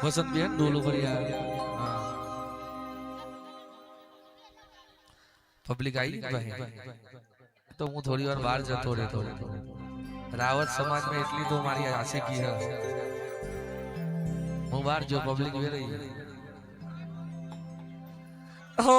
વસંત બેન ડોલો ભરી પબ્લિક આવી ભાઈ તો હું થોડી વાર બહાર જતો રહેતો રાવત સમાજ में એટલી તો મારી આશિકી है હું બહાર જો પબ્લિક વે રહી हो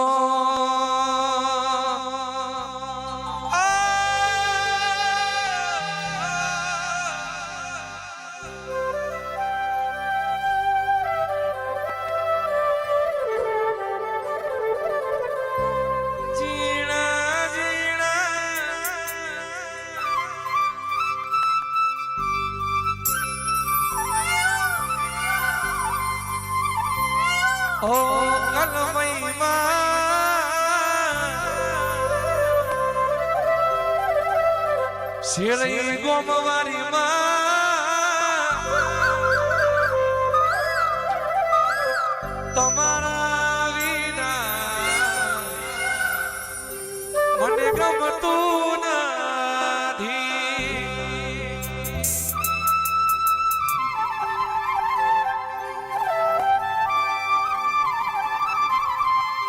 ओ कलमई शेरई गोमवारी तमारा वीना मने गमतू नथी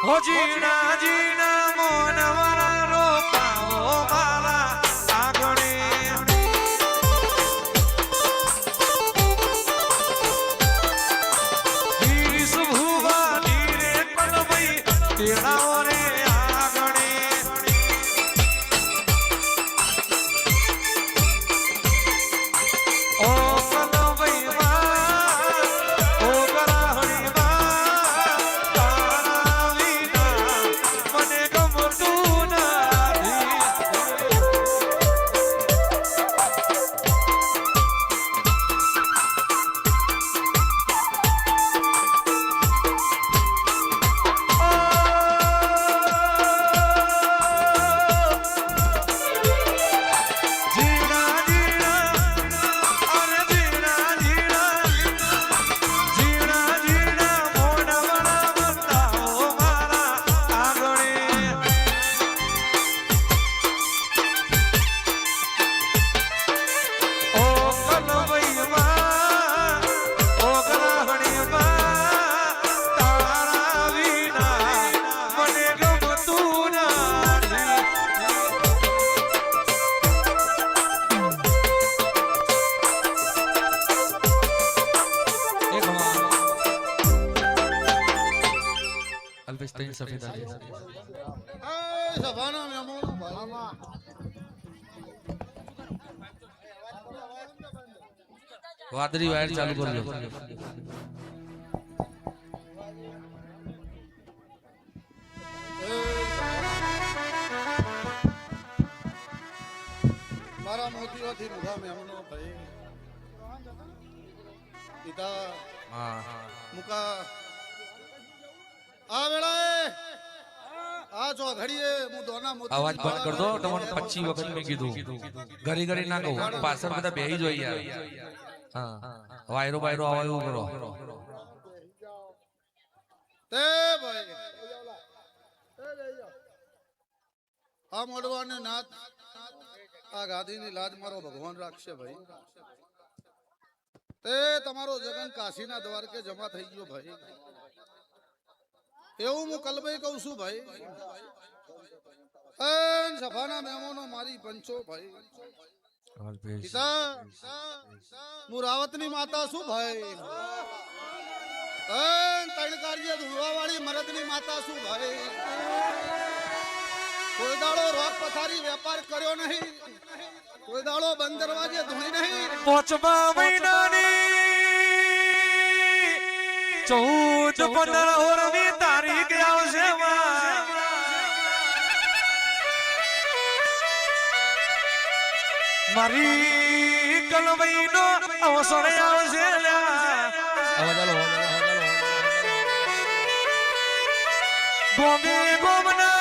हो जीना जीना मोन वाला रोपाओ माला आगणे धीस भुवा धीरे कलमई तेरा रे आगणे ओ कलमई ओ गराहणी वादरी वायर चालू कर लो मारा मोतीओ थी मुखा में हमनो भाई पिता हां मुका आ वेलाए आ जो घड़ीए मु दोना मोती आवाज बंद कर दो तमन 25 वक्त में कीधु घड़ी घड़ी ना कहू पासर बता बेही जोई यार हां वायरो वायरो आवाज करो ते भाई आ मोडवाने नाथ आ गादीनी लाज मारो भगवान राखशे भाई ते तमारो जगन काशीना द्वार के जमा થઈ ગયો ભાઈ એવું હું કલબઈ કહું છું ભાઈ એન સભાના મહેમાનો મારી પંચો ભાઈ પિતા હું રાવતની માતા છું ભાઈ એન તણકારીએ ધુળવાવાળી મરદની માતા છું ભાઈ કોઈ દાડો રોક પથારી વેપાર કર્યો નહીં કોઈ દાડો બંધ દરવાજે ધૂણી નહીં 5 મહિનાની 14-15 હોરની તારીખ આવશે મારી કલમઈનો અવસર આવશે ગોમે ગોમના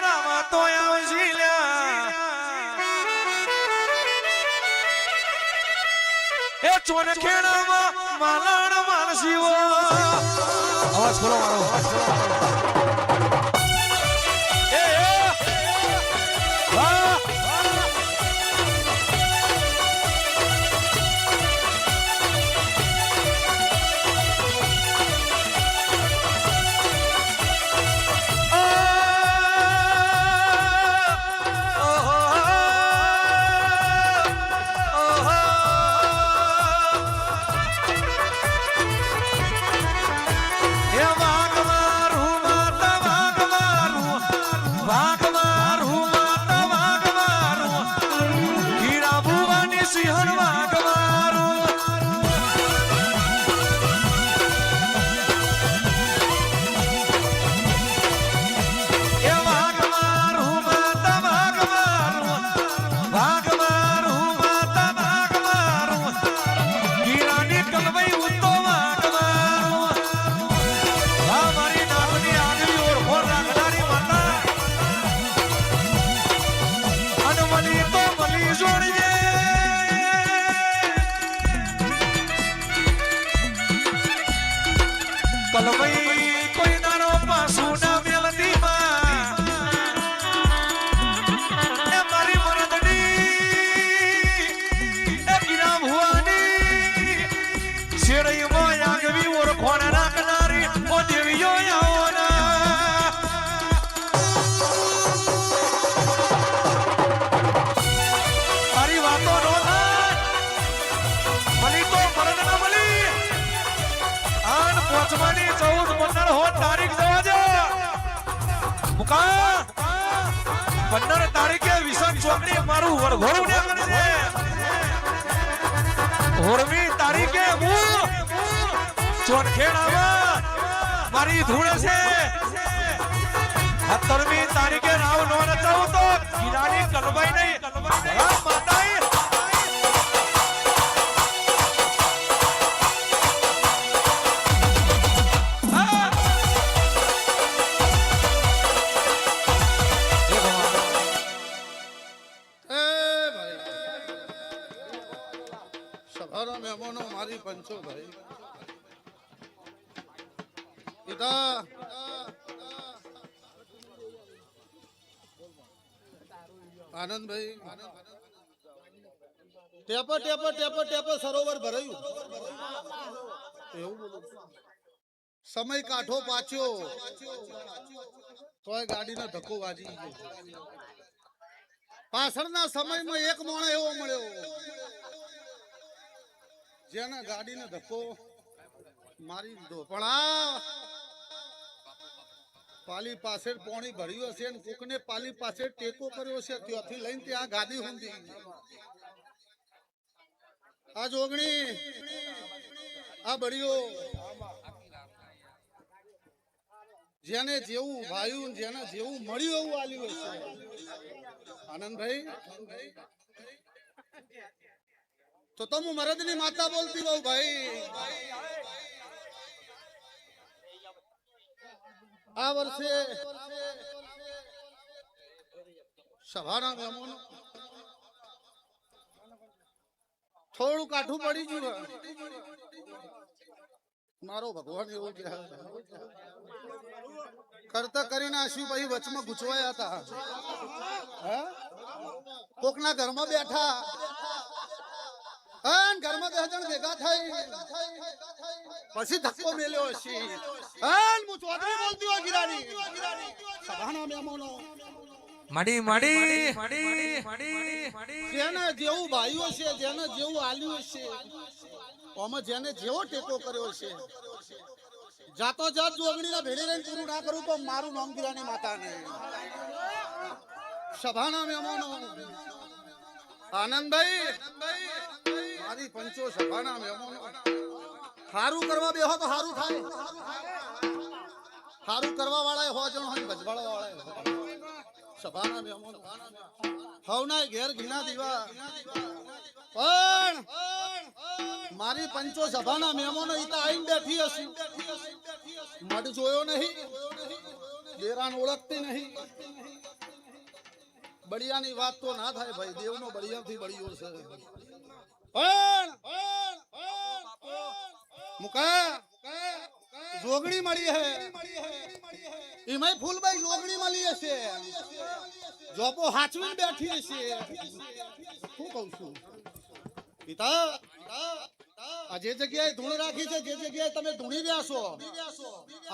રામા તો આવશે એ ચોન ખેડામાં માલાણ માનસીઓ અવાજ ખોલો મારો કલમઈ કોઈ દારો પાછું ના મેલતી માં એ મારી મરદની એ ગીરા ભુવાની શેરઈ માં આગવી ઓળખોણ રાખનારી ઓ દેવીઓ આવના મારી વાતો નો થાય મળી તો મરદ ના મળી આન પોચવાની 14-15 હો તારીખ જવા દે મુકા 15 તારીખે વિશાળ ચોકડી મારું વરઘોડું નીકળે છે હોરમી તારીખે હું ચોરખેડામાં મારી ધૂળ છે 17મી તારીખે રાવ નો નચાવું તો ગીરાની કલબાઈ નહીં માતાઈ મહેમાનો મારી પંચો ભાઈ પિતા આનંદભાઈ ટેપર સરોવર ભરાયું એવું બોલું સમય કાઠો પાછ્યો તોય ગાડીનો ધક્કો વાજી ગયો પાછળના સમયમાં એક માણસ એવો મળ્યો જેના ગાડીનો ધક્કો મારી દીધો પણ આ પાલી પાસે પાણી ભર્યું હશે ને કોકને પાલી પાસે ટેકો કર્યો છે ત્યાંથી લઈને ત્યાં ગાડી ઊંધી આ જોગણી આ બળીઓ જેને જેવું ભાયું જેને જેવું મળ્યું એવું આલ્યું હશે આનંદભાઈ તો તમે મરદની માતા બોલતી હોવ ભાઈ આ વર્ષે સભાના મહેમાનો થોડું કાઠું પડી ગયું મારો ભગવાન એવું કહે કરતા કરીને આશી પછી વચમાં ગુચવાયા હતા કોકના ઘરમાં બેઠા ઘરમાં 10 જણ ભેગા થઈ પછી ધક્કો મેલ્યો હશે હું ચૌધરી બોલતી હોય ગિરાની સભાના મહેમાનો જેને જેવું ભાઈઓ છે જેને જેવું આલ્યું છે આમાં જેને જેવો ટેકો કર્યો છે જાતો જાત જોગણીના ભેડે રહીને પૂરું ના કરું તો મારું નામ ગિરાની માતા ને સભાના મહેમાનો આનંદભાઈ મારી પંચો સભાના મહેમાનો હારું કરવા બેહો તો હારું થાય હારું કરવા વાળા હો જણ હોય ભજવાળા વાળા સભાના મહેમાનો હવના ઘેર ઘીના દીવા પણ મારી પંચો સભાના મહેમાનો ઈતા આઈને બેઠી હશે મઢ જોયો નહીં દેરાન ઓળખતી નહીં બળિયાની વાત તો ના થાય ભાઈ દેવનો બળિયાથી બળિયો છે પણ મુકા જોગણી મળી હે એમાંય ફૂલભાઈ જોગણી મળી હશે જોપો હાચવીને બેઠી હશે શું કહું છું પિતા આ જે જગ્યાએ ધૂણ રાખી છે જે જગ્યાએ તમે ધૂણી રહ્યા છો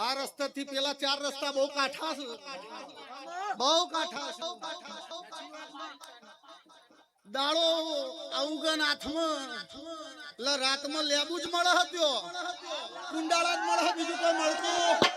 આ રસ્તાથી પેલા 4 રસ્તા બહુ કાઠા છે બહુ કાઠા છે દાડો અવગન હાથમાં એટલે રાતમાં લેબુ જ મળે હતો કુંડાળા જ મળે બીજું કોઈ મળતું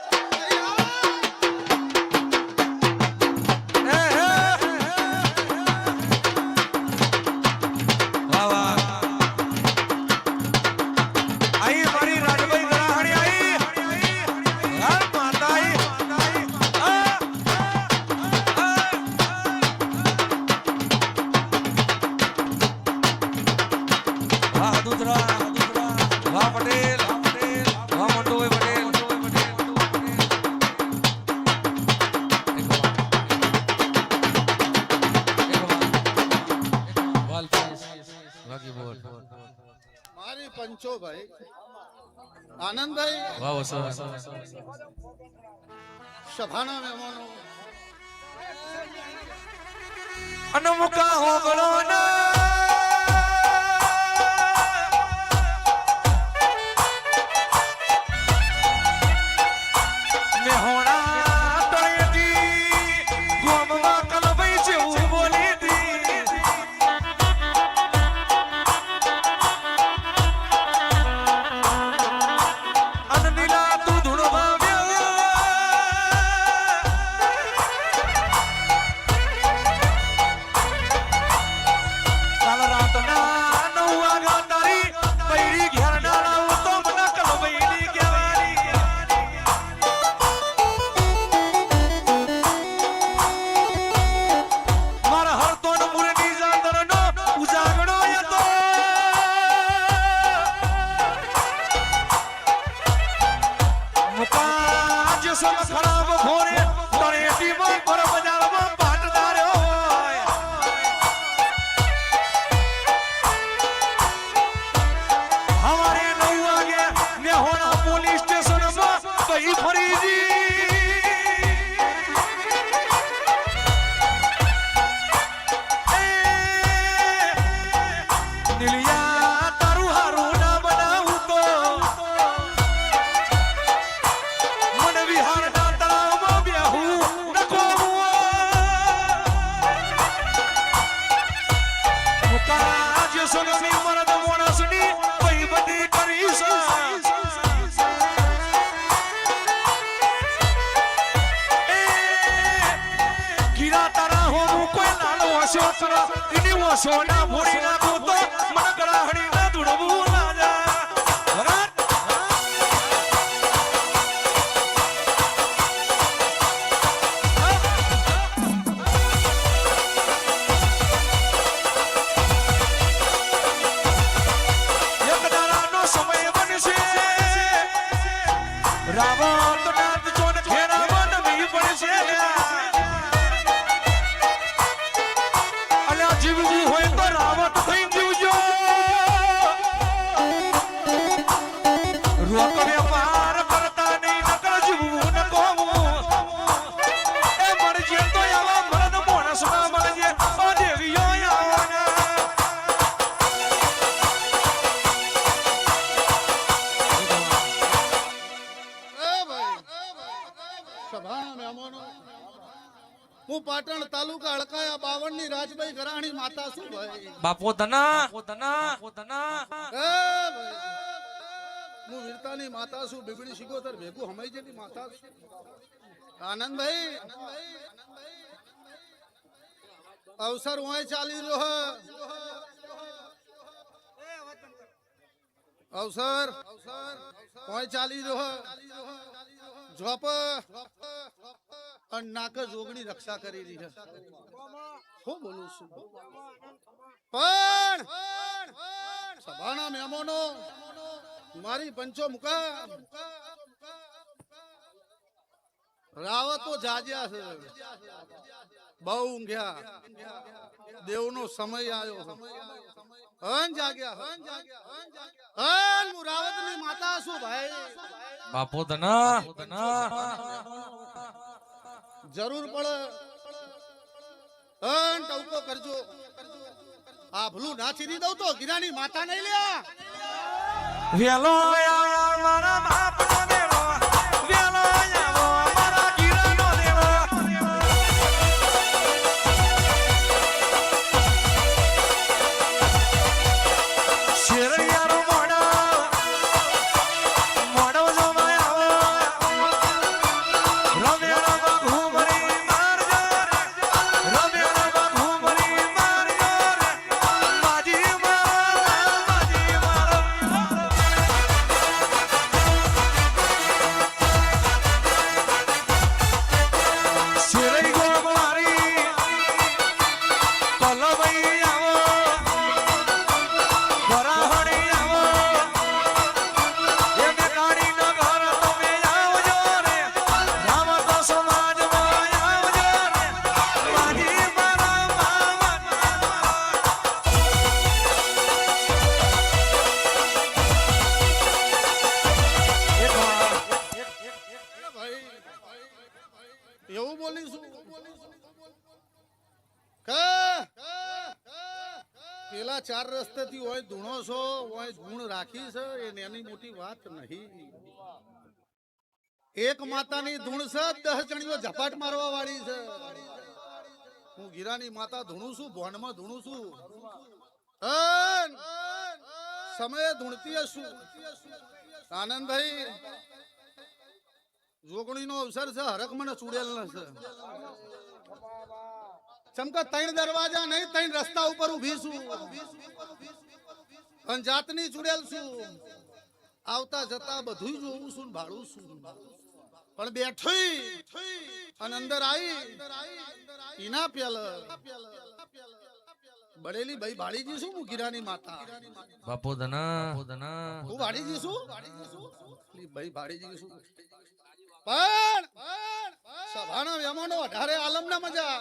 મારી પંચો ભાઈ આનંદભાઈ વાહ વસો સભાના મહેમાનો અનમુકા હોગળો ના સોના ભૂરી ના ભૂતો મન ગળાહડી ના ધૂળવું ના જા એક દાડાનો સમય બનશે રાવણ નાથ ચોન ખેરા બનવી પડશે જીવવું હોય તો રાવત થઈ જીવજો રોક વેપાર કરતા નહીં નકર જીવવું ન કોવું એ મળજે તો આવા મરદ માણસ ના મળજે ઓ દેવીઓ આવવાના સભાના મહેમાનો હું પાટણ તાલુકા અળકાયા 52 ની રાજભાઈ ગરાણી માતા છું ભાઈ બાપો ધના હું વીરતાની માતા છું બીબડી સિગોતર ભેગું હમાઈ જેની માતા છું આનંદભાઈ અવસર હોય ચાલી રહ્યો અવસર હોય ચાલી રહ્યો જોપ નાક જોગણી રક્ષા કરી રહી છે હું બોલું છું પણ સભાના મહેમાનો મારી પંચો મુકા રાવતો જાજ્યા છે બહુ ઊંઘ્યા દેવનો સમય આવ્યો હન જાગ્યા હન હું રાવતની માતા છું ભાઈ બાપો ધના જરૂર પડે અન ટવકો કરજો આ ભલું ના ચીરી દઉં તો ગિરાની માતા નહીં લ્યા વેલો મારા બાપ નો દેવો વેલો મારા ગીરા નો દેવો શેરયારો મોડો જો આ ચાર રસ્તેથી હોય ધૂણો છો હોય ગુણ રાખી છે એ નાની મોટી વાત નહીં. એક માતાની ધૂણ છે 10 જણીઓ ઝપાટ મારવા વાળી છે. હું ગીરાની માતા ધૂણું છું ભોનમાં ધૂણું છું સમયે ધૂણતી હશું. આનંદભાઈ જોગણીનો અવસર છે હરક મને ચૂડેલ છે. ચમકા 3 દરવાજા નહીં 3 રસ્તા ઉપર ઊભી છું અને જાતની ચૂડેલ છું. આવતા જતા બધું જોઉં છું ભાડું છું પણ બેઠી અને અંદર આવી ઈના પેલ બળેલી ભાઈ ભાડીજી છું હું ગીરાની માતા બાપુ ધના હું ભાડીજી છું ભાઈ ભાડીજી છું પણ સભાના વેમાનો વધારે આલમના મજા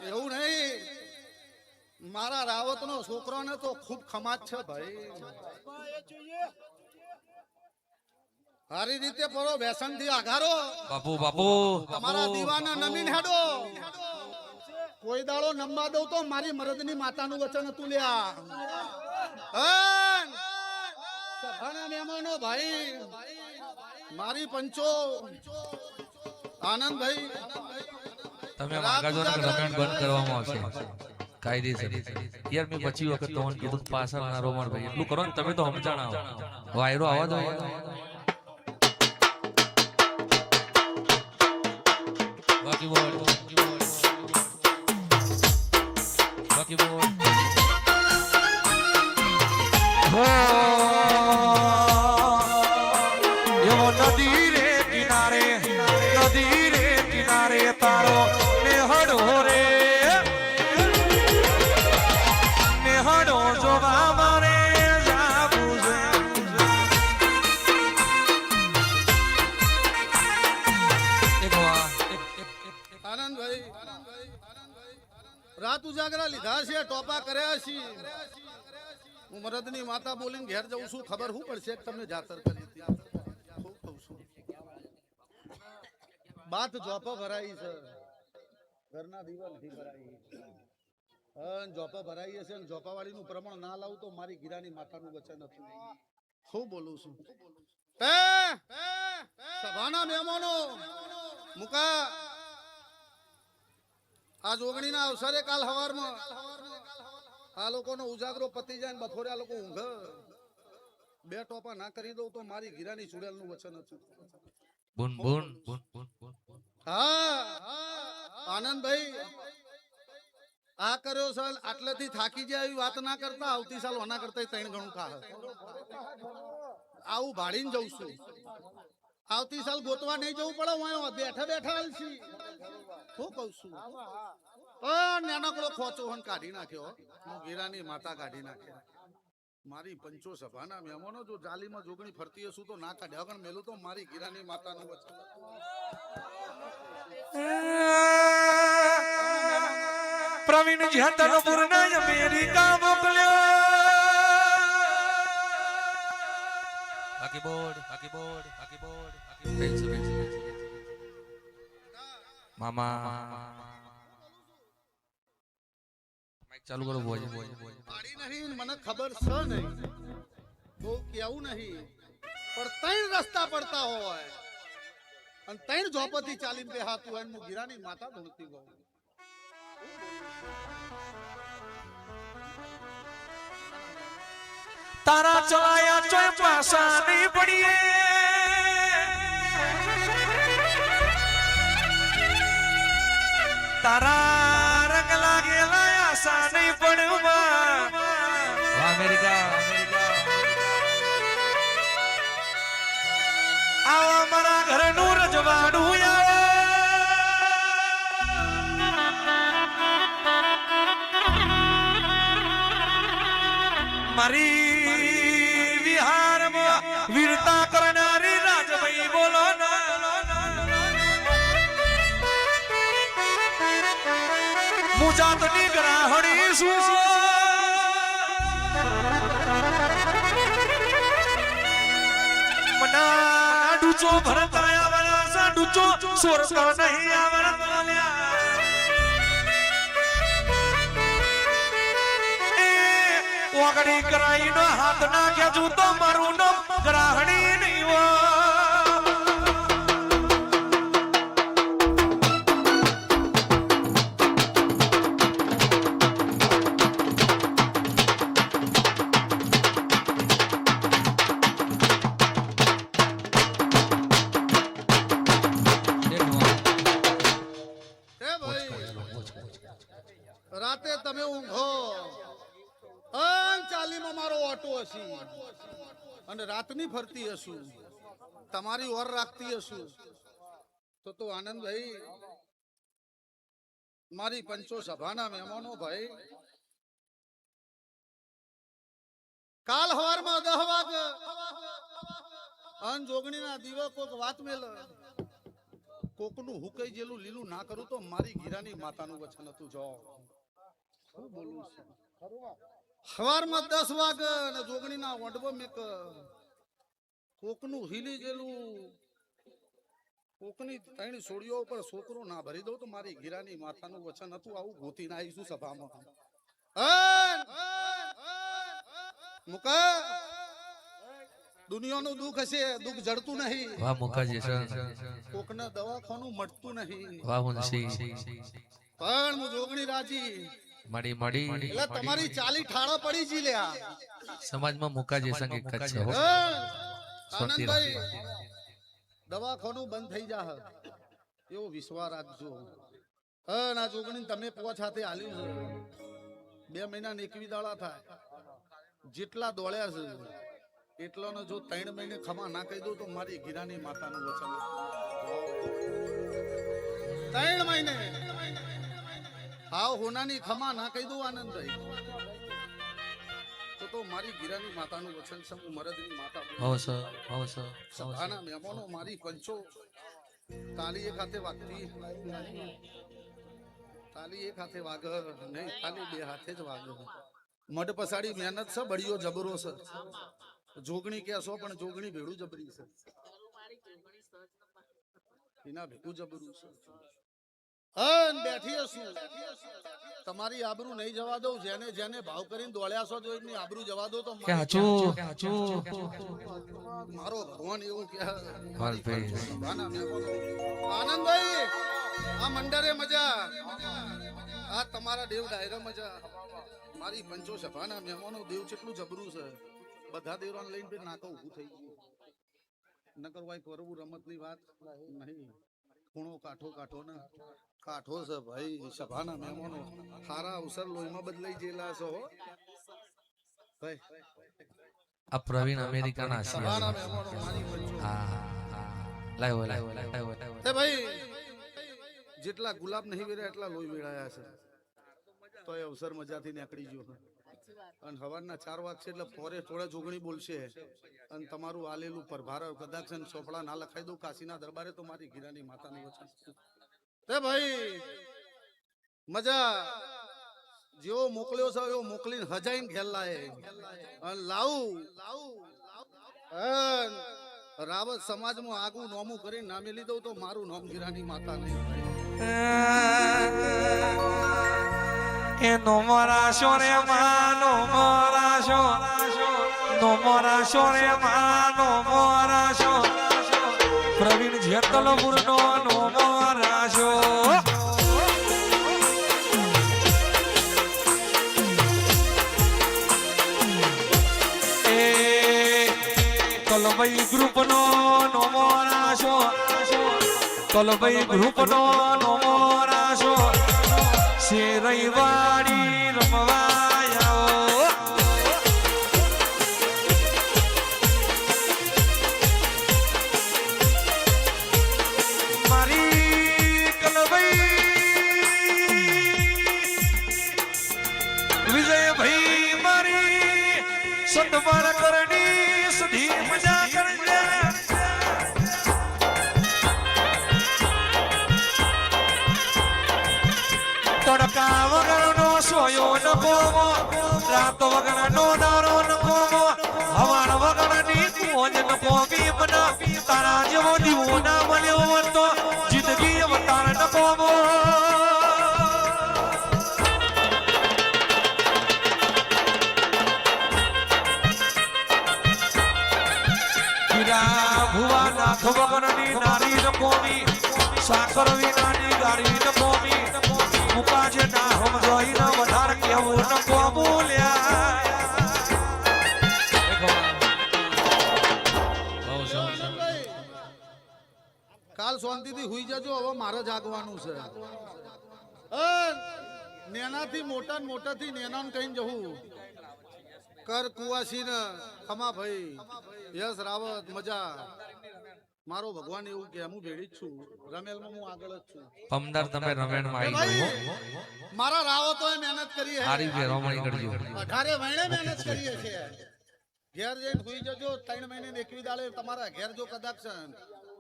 એવું નહીં. મારા રાવતનો છોકરોને તો ખૂબ ખમાત છે ભાઈ. સારી રીતે પરો વ્યસન થી આઘારો બાપુ તમારા દીવાના નમીન હેડો. કોઈ દાડો નંબા દઉં તો મારી મરદની માતાનું વચન હતું લ્યા. સભાના મહેમાનો ભાઈ મારી પંચો આનંદભાઈ તમે માગાજો ને રમેણ બંધ કરવામાં આવશે કાયદેસર. યાર મેં પછી વખત તમને કીધું પાછળ ના રોમણ ભાઈ એટલું કરો ને તમે તો સમજાણા વાયરો આવા દો. બાકી બોલ એવો નદી રે કિનારે તારો નેહડો રે નેહડો જોવા મારે જાવું છે. આનંદભાઈ રાત ઉજાગરા લીધા છે ટોપા કર્યા છે. હું મરદની માતા બોલીને ઘેર જઉં છું ખબર શું પડશે કે તમને જાતર કરી હતી. ખૂબ કહું છું બાત જોપા ભરાઈ છે ઘરના દીવા નથી ભરાઈ. જોપા ભરાઈ હશે અને જોપા વાળીનું પ્રમાણ ના લાવું તો મારી ગીરાની માતાનું વચન હતું. શું બોલું છું સભાના મહેમાનો મુકા આ જોગણીના અવસરે કાલ હવારમાં આ લોકોનો ઉજાગરો પતી જાય ને બપોરે આ લોકો ઊંઘ 2 ટોપા ના કરી દઉં તો મારી ગીરાની ચૂડેલનું વચન હતું. હા આનંદભાઈ આ કર્યો સાલ આટલેથી થાકી જાય એવી વાત ના કરતા આવતી સાલ ઓના કરતા 3 ગણું ખા આવું ભાડીને જઉં છું. આવતી સાલ ગોતવા નહીં જવું પડે હું બેઠા બેઠા હાલશી. શું કહું છું નાનકડો ખોચો હન કાઢી નાખ્યો ગીરાની માતા કાઢી નાખ્યા. મારી પંચો સભાના મહેમાનો જો જાલીમાં જોગણી ફરતી હશું તો ના કાઢ્યા વગર મેલું તો મારી ગીરાની માતાનું વચન. પ્રવીણ જેતનપુર ના અમેરિકા મોકલ્યો. બાકી બોર્ડ મામા માઈક ચાલુ કરો. પાડી નહીં મને ખબર છે નહીં બહુ કેવું નહીં પણ 3 રસ્તા પડતા હોય અને 3 ઝોપથી ચાલીને બેહાતું હોય હું ગીરાની માતા ધૂણતી હોઉં. તારા ચલાયા ચોય પાસા નહીં પડીએ. તારા રંગ લાગેલા આશા નહીં પડવા. અમેરિકા આવા મારા ઘરનું રજવાડું આવો. મારી વિહારમાં વીરતા કરનારી રાજભાઈ બોલો ના. મુજાતની ગ્રાહણી શું મના ડૂચો ભરતાયા વરાસા ડૂચો સોરતા નહીં આવડતા. એ કોગડી કરાઈને હાથ નાખ્યા છું તો મારું નામ ગ્રાહણી નહીં હોય. એ ભાઈ રાતે તમે ઊંઘો અન ચાલીમાં મારો ઓટો હશે અને રાતની ફરતી હશું તમારી ઓર રાખતી હશું તો આનંદભાઈ મારી પંચો સભાના મહેમાનો ભાઈ કાલ હવારમાં 10 વાગે અન જોગણીના દીવા કોક વાત મેલ કોકનું હુકાઈ જેલું લીલું ના કરું તો મારી ગીરાની માતાનું વચન હતું. જો શું બોલું છું સવારમાં 10 વાગે અને જોગણીના ઓંડવો મેક કોકનું હીલી જેલું કોકની ત્રણ સોડીઓ ઉપર છોકરો ના ભરી દઉં તો મારી ગીરાની માતાનું વચન હતું. આવું ગોતીને આવીશું સભામાં. મુકા દુનિયાનું દુઃખ હશે, દુઃખ જડતું નહીં. વાહ મુકાજી સર, કોકને દવાખાનું મળતું નહીં. વાહ મુનશી, પણ હું જોગણી રાજી મડી મડી એટલે તમારી ચાલી ઠાળા પડી જી લ્યા. સમાજમાં મુકાજી સંગ એક જ છે હો. આનંદભાઈ દવાખાનું બંધ થઈ જા એવો વિશ્વાસ રાખજો. ના જોગણી તમે પોચ હાથે આલ્યું છે 2 મહિના ને 21 દાડા થાય જેટલા દોડ્યા છે એટલાનો જો 3 મહિને ખમા ના કહી દઉં તો મારી ગીરાની માતાનું વચન 3 મહિને હાવ હોનાની ખમા ના કહી દઉં આનંદભાઈ તો મારી ગીરાની માતાનું વચન છે. હું મરદની માતા હો સર, હો સર. સભાના મહેમાનો મારી પંચો તાલી એક હાથે વાગતી તાલી એક હાથે વાગ નહીં તાલી 2 હાથે જ વાગ. મઢ પસાડી મહેનત છે, બળીઓ જબરો છે. જોગણી કેસો પણ જોગણી ભેડું જબરી છે, એના ભેગું જબરું છે. બેઠી હશું તમારી આબરૂ નહીં જવા દઉં. જેને જેને ભાવ કરીને દોડ્યા છો જો એમની આબરૂ જવા દો તો મારો ભગવાન એવું કે આનંદભાઈ આ મંડરે મજા, આ તમારા દેવ ડાયરો મજા. મારી પંચો સભાના મહેમાનો દેવ કેટલું જબરું છે. બધા દેવરાને લઈને ફેર નાકો ઊભું થઈ ગયું. નકર ભાઈ કરવું રમતની વાત નહીં. ખૂણો કાઠો કાઠો ને કાઠો છે ભાઈ. સભાના મહેમાનો સારા અવસર લોહીમાં બદલાઈ ગયેલા છો ભાઈ. આ પ્રવીણ અમેરિકાના છે. સભાના મહેમાનો મારી પંચો લાવ્યો લાવ્યો લાવ્યો. એ ભાઈ જેટલા ગુલાબ નહીં વેર્યા એટલા લોહી વેળાયા છે. તો એ અવસર મજાથી નીકળી ગયો. અને સવારના 4 વાગશે એટલે પોરે થોડે જોગણી બોલશે અને તમારું આલેલું પરભાર કદાચ ચોપડા ના લખાઈ દઉં કાશીના દરબારે તો મારી ગીરાની માતાનું વચન. તે ભાઈ મજા જેવો મોકલ્યો છે એવો મોકલીને હજાઈને ઘેર લાય અને લાવું રાવત સમાજમાં આગું નોમું કરીને નામે લીધું તો મારું નામ ગીરાની માતા નહીં. એ નો મોરાશો રે માનો મોરાશો, નો મોરાશો રે માનો મોરાશો, પ્રવીણ જેતલપુર નો નો મોરાશો. એ કલભાઈ ગ્રુપ નો નો મોરાશો, કલભાઈ ગ્રુપ નો નો મોરાશો. રવિવારી રમવાયો મારી કલભાઈ વિજયભાઈ મારી સદવાર કરણી સુધી મજા કરજે. તડકા વગરનો સોયો ન કોમો, રાત વગરનો દારો ન કોમો, હવાન વગરની મોજ ન કોમી મના. તારા જેવો દીવો ના મળ્યો હોત તો જિંદગી અવતાર ન કોમો. યા ભુવા નાથ વગરની નારી ન કોમી સાકર વિનાની ગાડી ન કોમી મુકા જે ના હમ જોઈ ન વધાર કેવું ન કો બોલ્યા કાલ શાંતિથી હુઈ જજો હવે મારે જાગવાનું છે નેનાથી મોટા ને મોટાથી નેના ને કહીને જવું કર કુવાસી ને ખમા ભાઈ યસ રાવત મજા મારો ભગવાન એવું કે હું ભેડી જ છું રમેલમાં હું આગળ જ છું પમદાર તમે રમેણમાં આવી ભાઈ, ગયો મારા રાવતોએ મહેનત કરી હે હારી વેરોમણી કરજો 18 મહિને મહેનત કરીએ છે ઘેર જઈને હુઈ જજો 3 મહિને ને 21 દાડે તમારા ઘેર જો કદાચ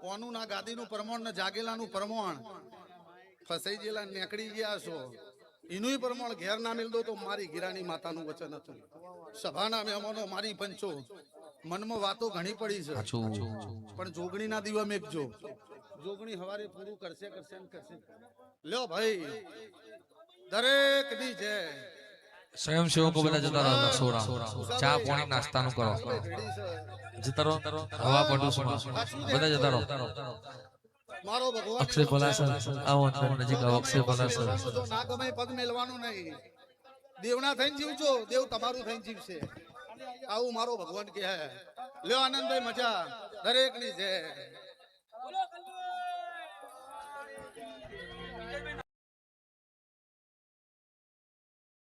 કોનું ના ગાદીનું પ્રમાણ ને જાગેલાનું પ્રમાણ ફસાઈ ગયેલા નીકળી ગયા છો એનું પ્રમાણ ઘેર ના મિલ દો તો મારી ગિરાની માતાનું વચન હતું સભાના મહેમાનો મારી પંચો મનમાં વાતો ઘણી પડી છે પણ જોગણી ના દીવા મેકજો જોગણી હવારે પૂરું કરશે લ્યો ભાઈ દરેક દી છે સ્વયંસેવકો બધા જતા રહો સોરા ચા પાણી નાસ્તાનું કરો જતા રહો હવા પ્રદૂષણ બધા જતા રહો મારો ભગવાન અક્ષય પલાસર આવો અંદર નજીક આવો અક્ષય પલાસર ના ગમે પદ મેલવાનું નહીં દેવના થઈને જીવજો દેવ તમારું થઈને જીવશે આવું મારો ભગવાન કહે લ્યો આનંદભાઈ મજા દરેક ની છે